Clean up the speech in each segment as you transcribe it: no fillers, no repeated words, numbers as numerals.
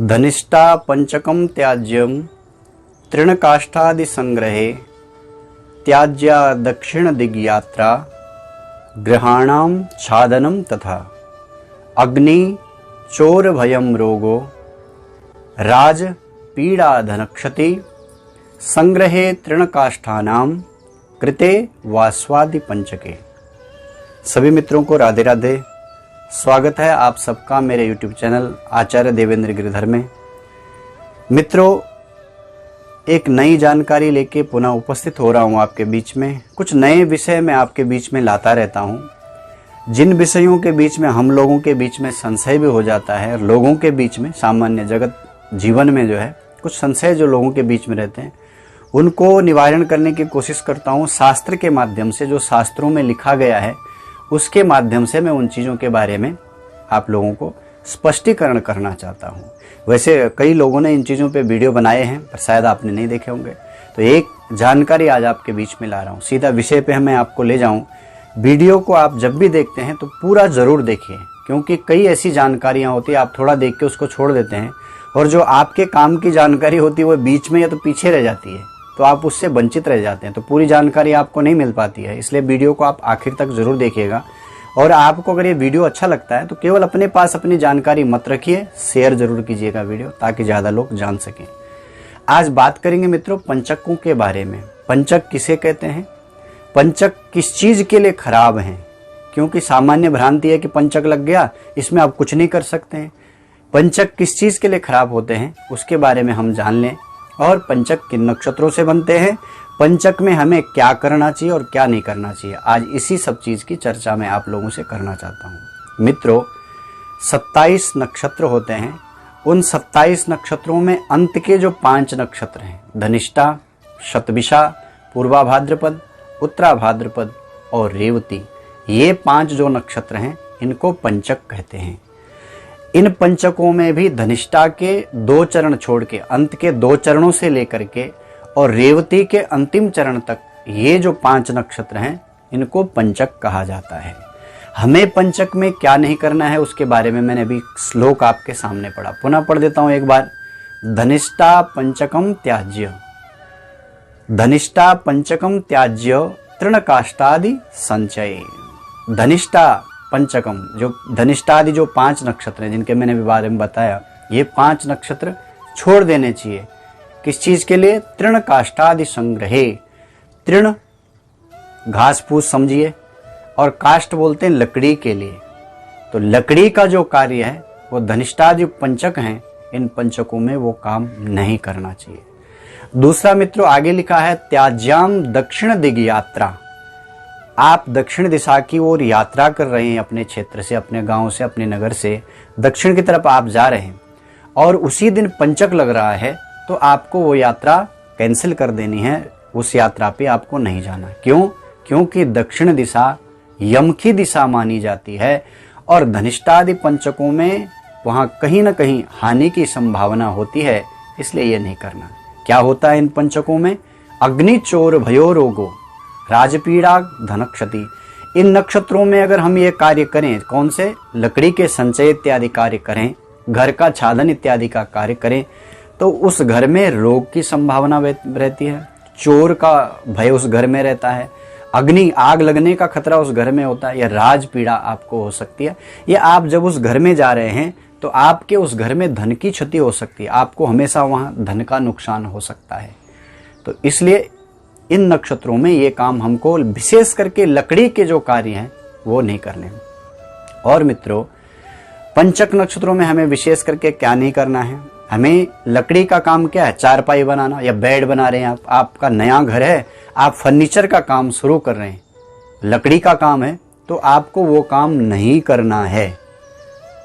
धनिष्ठा पंचकम त्याज्यम तृणकाष्ठादि संग्रहे त्याज्या दक्षिण दिग्यात्रा ग्रहाणाम छादनम तथा अग्नि चोर भयम रोगो राज पीड़ा धनक्षति संग्रहे तृणकाष्ठानाम कृते वास्वादि पंचके। सभी मित्रों को राधे राधे। स्वागत है आप सबका मेरे YouTube चैनल आचार्य देवेंद्र गिरधर में। मित्रों, एक नई जानकारी लेके पुनः उपस्थित हो रहा हूँ आपके बीच में। कुछ नए विषय मैं आपके बीच में लाता रहता हूँ, जिन विषयों के बीच में हम लोगों के बीच में संशय भी हो जाता है और लोगों के बीच में सामान्य जगत जीवन में जो है कुछ संशय जो लोगों के बीच में रहते हैं उनको निवारण करने की कोशिश करता हूँ। शास्त्र के माध्यम से, जो शास्त्रों में लिखा गया है उसके माध्यम से मैं उन चीज़ों के बारे में आप लोगों को स्पष्टीकरण करना चाहता हूँ। वैसे कई लोगों ने इन चीज़ों पे वीडियो बनाए हैं पर शायद आपने नहीं देखे होंगे, तो एक जानकारी आज आपके बीच में ला रहा हूँ। सीधा विषय पे मैं आपको ले जाऊँ। वीडियो को आप जब भी देखते हैं तो पूरा ज़रूर देखिए, क्योंकि कई ऐसी जानकारियाँ होती है आप थोड़ा देख के उसको छोड़ देते हैं और जो आपके काम की जानकारी होती है वो बीच में या तो पीछे रह जाती है, तो आप उससे वंचित रह जाते हैं, तो पूरी जानकारी आपको नहीं मिल पाती है। इसलिए वीडियो को आप आखिर तक जरूर देखिएगा। और आपको अगर ये वीडियो अच्छा लगता है तो केवल अपने पास अपनी जानकारी मत रखिए, शेयर जरूर कीजिएगा वीडियो, ताकि ज़्यादा लोग जान सकें। आज बात करेंगे मित्रों पंचकों के बारे में। पंचक किसे कहते हैं, पंचक किस चीज़ के लिए खराब हैं, क्योंकि सामान्य भ्रांति है कि पंचक लग गया इसमें आप कुछ नहीं कर सकते हैं। पंचक किस चीज़ के लिए खराब होते हैं उसके बारे में हम जान लें, और पंचक किन नक्षत्रों से बनते हैं, पंचक में हमें क्या करना चाहिए और क्या नहीं करना चाहिए। आज इसी सब चीज़ की चर्चा मैं आप लोगों से करना चाहता हूँ। मित्रों, 27 नक्षत्र होते हैं। उन 27 नक्षत्रों में अंत के जो 5 नक्षत्र हैं, धनिष्ठा, शतभिषा, पूर्वा भाद्रपद, उत्तरा भाद्रपद और रेवती, ये 5 जो नक्षत्र हैं इनको पंचक कहते हैं। इन पंचकों में भी धनिष्ठा के 2 चरण छोड़ के, अंत के 2 चरणों से लेकर के और रेवती के अंतिम चरण तक, ये जो 5 नक्षत्र हैं इनको पंचक कहा जाता है। हमें पंचक में क्या नहीं करना है उसके बारे में मैंने अभी श्लोक आपके सामने पढ़ा, पुनः पढ़ देता हूं एक बार। धनिष्ठा पंचकम त्याज्य, धनिष्ठा पंचकम त्याज्य तृणकाष्ठादि संचय। धनिष्ठा पंचकम, जो धनिष्ठादि जो 5 नक्षत्र हैं जिनके मैंने बारे में बताया, ये 5 नक्षत्र छोड़ देने चाहिए। किस चीज के लिए? तृण काष्ठादि संग्रहे। तृण घास फूस समझिए, और काष्ठ बोलते हैं लकड़ी के लिए। तो लकड़ी का जो कार्य है वो धनिष्ठादि पंचक हैं, इन पंचकों में वो काम नहीं करना चाहिए। दूसरा मित्रों आगे लिखा है त्याज्याम दक्षिण दिग यात्रा। आप दक्षिण दिशा की ओर यात्रा कर रहे हैं, अपने क्षेत्र से, अपने गांव से, अपने नगर से दक्षिण की तरफ आप जा रहे हैं और उसी दिन पंचक लग रहा है, तो आपको वो यात्रा कैंसिल कर देनी है। उस यात्रा पे आपको नहीं जाना। क्यों? क्योंकि दक्षिण दिशा यम की दिशा मानी जाती है और धनिष्ठादि पंचकों में वहां कहीं ना कहीं हानि की संभावना होती है, इसलिए ये नहीं करना। क्या होता है इन पंचकों में? अग्नि चोर भयो रोगो राजपीड़ा धनक्षति। इन नक्षत्रों में अगर हम ये कार्य करें, कौन से? लकड़ी के संचय इत्यादि कार्य करें, घर का छादन इत्यादि का कार्य करें, तो उस घर में रोग की संभावना रहती है, चोर का भय उस घर में रहता है, अग्नि आग लगने का खतरा उस घर में होता है, या राज पीड़ा आपको हो सकती है। या आप जब उस घर में जा रहे हैं तो आपके उस घर में धन की क्षति हो सकती है, आपको हमेशा वहां धन का नुकसान हो सकता है। तो इसलिए इन नक्षत्रों में ये काम हमको, विशेष करके लकड़ी के जो कार्य हैं वो नहीं करने। और मित्रों पंचक नक्षत्रों में हमें विशेष करके क्या नहीं करना है? हमें लकड़ी का काम क्या है? चारपाई बनाना या बेड बना रहे हैं आपका नया घर है, आप फर्नीचर का काम शुरू कर रहे हैं, लकड़ी का काम है, तो आपको वो काम नहीं करना है।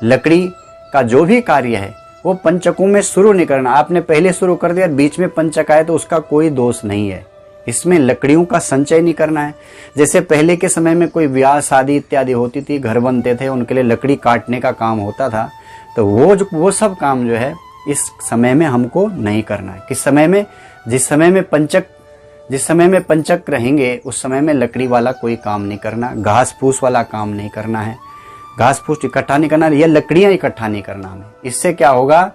लकड़ी का जो भी कार्य है वो पंचकों में शुरू नहीं करना। आपने पहले शुरू कर दिया, बीच में पंचक आए तो उसका कोई दोष नहीं है। इसमें लकड़ियों का संचय नहीं करना है। जैसे पहले के समय में कोई ब्याह शादी इत्यादि होती थी, घर बनते थे, उनके लिए लकड़ी काटने का काम होता था, तो वो सब काम जो है इस समय में हमको नहीं करना है। किस समय में? जिस समय में पंचक रहेंगे उस समय में लकड़ी वाला कोई काम नहीं करना, घास फूस वाला काम नहीं करना है, घास फूस इकट्ठा नहीं करना, या लकड़ियां इकट्ठा नहीं करना हमें। इससे क्या होगा?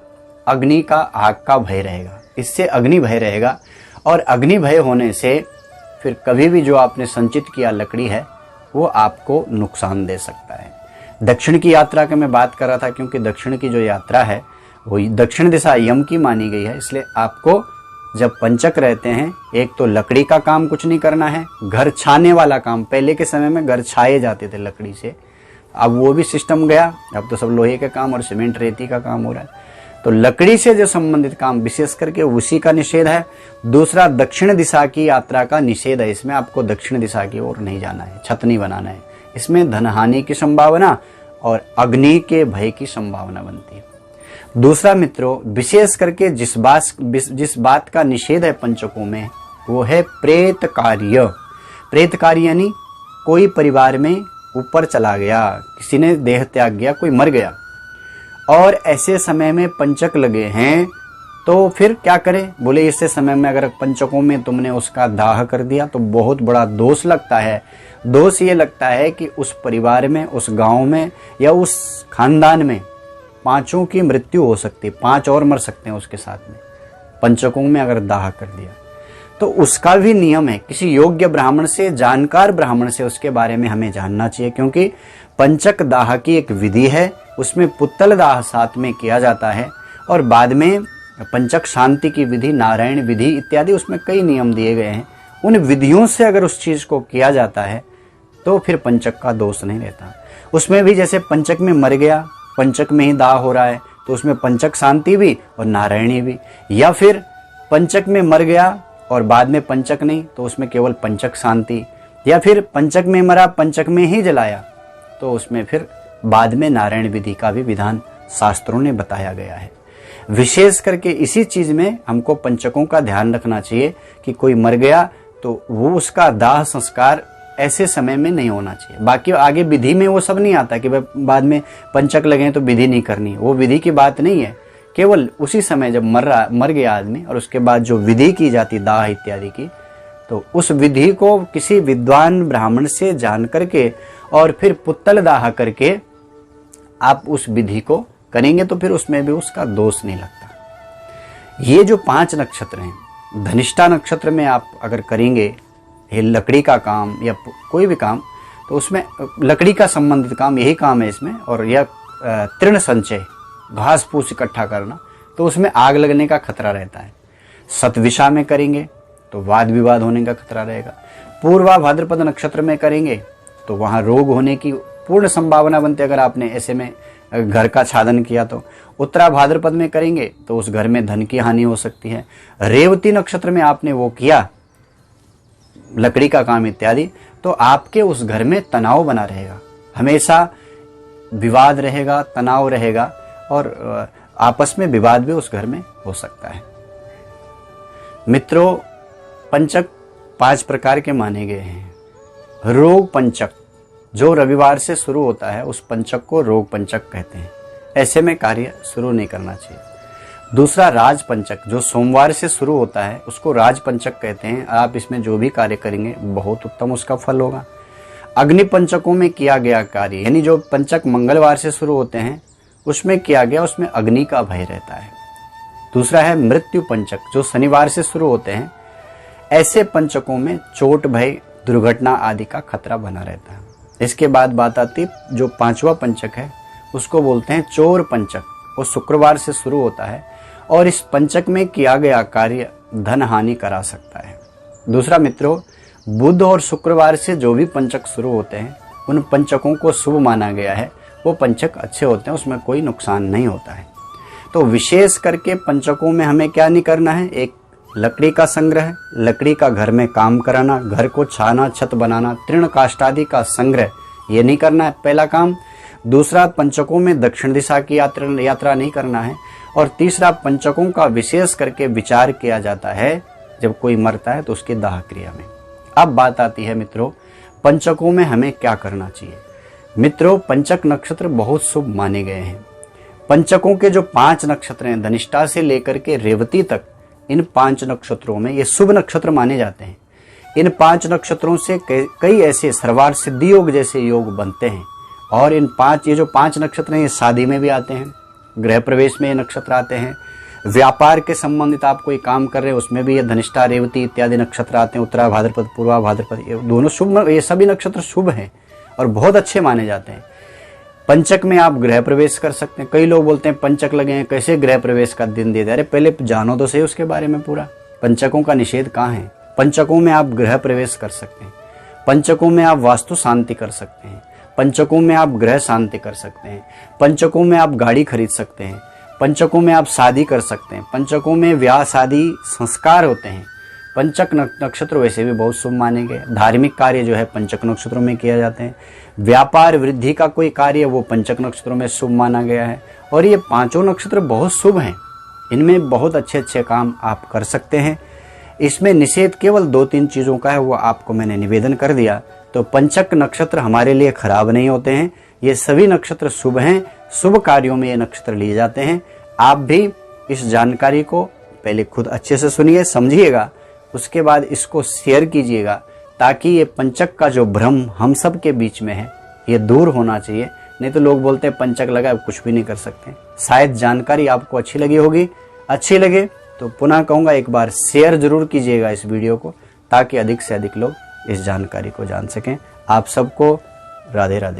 अग्नि का, आग का भय रहेगा। इससे अग्नि भय रहेगा और अग्नि भय होने से फिर कभी भी जो आपने संचित किया लकड़ी है वो आपको नुकसान दे सकता है। दक्षिण की यात्रा की मैं बात कर रहा था, क्योंकि दक्षिण की जो यात्रा है वो दक्षिण दिशा यम की मानी गई है। इसलिए आपको जब पंचक रहते हैं, एक तो लकड़ी का काम कुछ नहीं करना है, घर छाने वाला काम। पहले के समय में घर छाए जाते थे लकड़ी से, अब वो भी सिस्टम गया, अब तो सब लोहे के काम और सीमेंट रेती का काम हो रहा है। तो लकड़ी से जो संबंधित काम विशेष करके उसी का निषेध है। दूसरा, दक्षिण दिशा की यात्रा का निषेध है। इसमें आपको दक्षिण दिशा की ओर नहीं जाना है, छत नहीं बनाना है। इसमें धन हानि की संभावना और अग्नि के भय की संभावना बनती है। दूसरा मित्रों, विशेष करके जिस बात का निषेध है पंचकों में, वो है प्रेत कार्य। प्रेत कार्य यानी कोई परिवार में ऊपर चला गया, किसी ने देह त्याग गया, कोई मर गया और ऐसे समय में पंचक लगे हैं, तो फिर क्या करें? बोले ऐसे समय में अगर पंचकों में तुमने उसका दाह कर दिया तो बहुत बड़ा दोष लगता है। दोष ये लगता है कि उस परिवार में, उस गांव में या उस खानदान में 5 की मृत्यु हो सकती है, 5 और मर सकते हैं उसके साथ में, पंचकों में अगर दाह कर दिया। तो उसका भी नियम है, किसी योग्य ब्राह्मण से, जानकार ब्राह्मण से उसके बारे में हमें जानना चाहिए, क्योंकि पंचक दाह की एक विधि है, उसमें पुत्तल दाह साथ में किया जाता है और बाद में पंचक शांति की विधि, नारायण विधि इत्यादि, उसमें कई नियम दिए गए हैं। उन विधियों से अगर उस चीज को किया जाता है तो फिर पंचक का दोष नहीं रहता। उसमें भी जैसे पंचक में मर गया, पंचक में ही दाह हो रहा है, तो उसमें पंचक शांति भी और नारायणी भी। या फिर पंचक में मर गया और बाद में पंचक नहीं, तो उसमें केवल पंचक शांति। या फिर पंचक में मरा, पंचक में ही जलाया, तो उसमें फिर बाद में नारायण विधि का भी विधान शास्त्रों ने बताया गया है। विशेष करके इसी चीज में हमको पंचकों का ध्यान रखना चाहिए कि कोई मर गया तो वो उसका दाह संस्कार ऐसे समय में नहीं होना चाहिए। बाकी आगे विधि में वो सब नहीं आता कि बाद में पंचक लगे तो विधि नहीं करनी, वो विधि की बात नहीं है। केवल उसी समय जब मर गया आदमी और उसके बाद जो विधि की जाती दाह इत्यादि की, तो उस विधि को किसी विद्वान ब्राह्मण से जान करके और फिर पुत्तल दाह करके आप उस विधि को करेंगे तो फिर उसमें भी उसका दोष नहीं लगता। ये जो 5 नक्षत्र हैं, धनिष्ठा नक्षत्र में आप अगर करेंगे ये लकड़ी का काम या कोई भी काम, तो उसमें लकड़ी का संबंधित काम यही काम है इसमें। और यह तृण संचय, घास फूस इकट्ठा करना, तो उसमें आग लगने का खतरा रहता है। सतविषा में करेंगे तो वाद विवाद होने का खतरा रहेगा। पूर्वा भाद्रपद नक्षत्र में करेंगे तो वहां रोग होने की पूर्ण संभावना बनती है, अगर आपने ऐसे में घर का छादन किया तो। उत्तरा भाद्रपद में करेंगे तो उस घर में धन की हानि हो सकती है। रेवती नक्षत्र में आपने वो किया लकड़ी का काम इत्यादि, तो आपके उस घर में तनाव बना रहेगा, हमेशा विवाद रहेगा, तनाव रहेगा और आपस में विवाद भी उस घर में हो सकता है। मित्रों, पंचक 5 प्रकार के माने गए हैं। रोग पंचक जो रविवार से शुरू होता है उस पंचक को रोग पंचक कहते हैं, ऐसे में कार्य शुरू नहीं करना चाहिए। दूसरा, राज पंचक जो सोमवार से शुरू होता है उसको राज पंचक कहते हैं। आप इसमें जो भी कार्य करेंगे बहुत उत्तम उसका फल होगा। अग्नि पंचकों में किया गया कार्य, यानी जो पंचक मंगलवार से शुरू होते हैं उसमें किया गया, उसमें अग्नि का भय रहता है। दूसरा है मृत्यु पंचक जो शनिवार से शुरू होते हैं, ऐसे पंचकों में चोट भय, दुर्घटना आदि का खतरा बना रहता है। इसके बाद बात आती जो 5वां पंचक है उसको बोलते हैं चोर पंचक, वो शुक्रवार से शुरू होता है और इस पंचक में किया गया कार्य धन हानि करा सकता है। दूसरा मित्रों, बुध और शुक्रवार से जो भी पंचक शुरू होते हैं उन पंचकों को शुभ माना गया है, वो पंचक अच्छे होते हैं, उसमें कोई नुकसान नहीं होता है। तो विशेष करके पंचकों में हमें क्या नहीं करना है, एक लकड़ी का संग्रह, लकड़ी का घर में काम कराना, घर को छाना, छत बनाना, तृण काष्ठादि का संग्रह, ये नहीं करना है पहला काम। दूसरा, पंचकों में दक्षिण दिशा की यात्रा नहीं करना है। और तीसरा, पंचकों का विशेष करके विचार किया जाता है जब कोई मरता है तो उसकी दाह क्रिया में। अब बात आती है मित्रों, पंचकों में हमें क्या करना चाहिए। मित्रों, पंचक नक्षत्र बहुत शुभ माने गए हैं। पंचकों के जो 5 नक्षत्र हैं, धनिष्ठा से लेकर के रेवती तक, इन 5 नक्षत्रों में ये शुभ नक्षत्र माने जाते हैं। इन 5 नक्षत्रों से कई ऐसे सर्वार्थ सिद्धि योग जैसे योग बनते हैं। और इन 5 ये जो 5 नक्षत्र हैं ये शादी में भी आते हैं, गृह प्रवेश में ये नक्षत्र आते हैं। व्यापार के संबंधित आप कोई काम कर रहे हैं उसमें भी ये धनिष्ठा, रेवती इत्यादि नक्षत्र आते हैं। उत्तरा भाद्रपद, पूर्वा भाद्रपद, ये दोनों शुभ, ये सभी नक्षत्र शुभ हैं और बहुत अच्छे माने जाते हैं। पंचक में आप गृह प्रवेश कर सकते हैं। कई लोग बोलते हैं पंचक लगे हैं, कैसे गृह प्रवेश का दिन दे दे। अरे पहले जानो तो सही उसके बारे में पूरा। पंचकों का निषेध कहाँ है? पंचकों में आप गृह प्रवेश कर सकते हैं, पंचकों में आप वास्तु शांति कर सकते हैं, पंचकों में आप ग्रह शांति कर सकते हैं, पंचकों में आप गाड़ी खरीद सकते हैं, पंचकों में आप शादी कर सकते हैं, पंचकों में ब्याह शादी संस्कार होते हैं। पंचक नक्षत्र वैसे भी बहुत शुभ माने गए। धार्मिक कार्य जो है पंचक नक्षत्रों में किया जाते हैं। व्यापार वृद्धि का कोई कार्य वो पंचक नक्षत्रों में शुभ माना गया है। और ये पांचों नक्षत्र बहुत शुभ हैं, इनमें बहुत अच्छे अच्छे काम आप कर सकते हैं। इसमें निषेध केवल 2-3 चीज़ों का है, वो आपको मैंने निवेदन कर दिया। तो पंचक नक्षत्र हमारे लिए खराब नहीं होते हैं, ये सभी नक्षत्र शुभ हैं। शुभ कार्यों में ये नक्षत्र लिए जाते हैं। आप भी इस जानकारी को पहले खुद अच्छे से सुनिए, समझिएगा, उसके बाद इसको शेयर कीजिएगा, ताकि ये पंचक का जो भ्रम हम सब के बीच में है ये दूर होना चाहिए। नहीं तो लोग बोलते हैं पंचक लगा कुछ भी नहीं कर सकते। शायद जानकारी आपको अच्छी लगी होगी। अच्छी लगे तो पुनः कहूँगा एक बार शेयर जरूर कीजिएगा इस वीडियो को, ताकि अधिक से अधिक लोग इस जानकारी को जान सकें। आप सबको राधे राधे।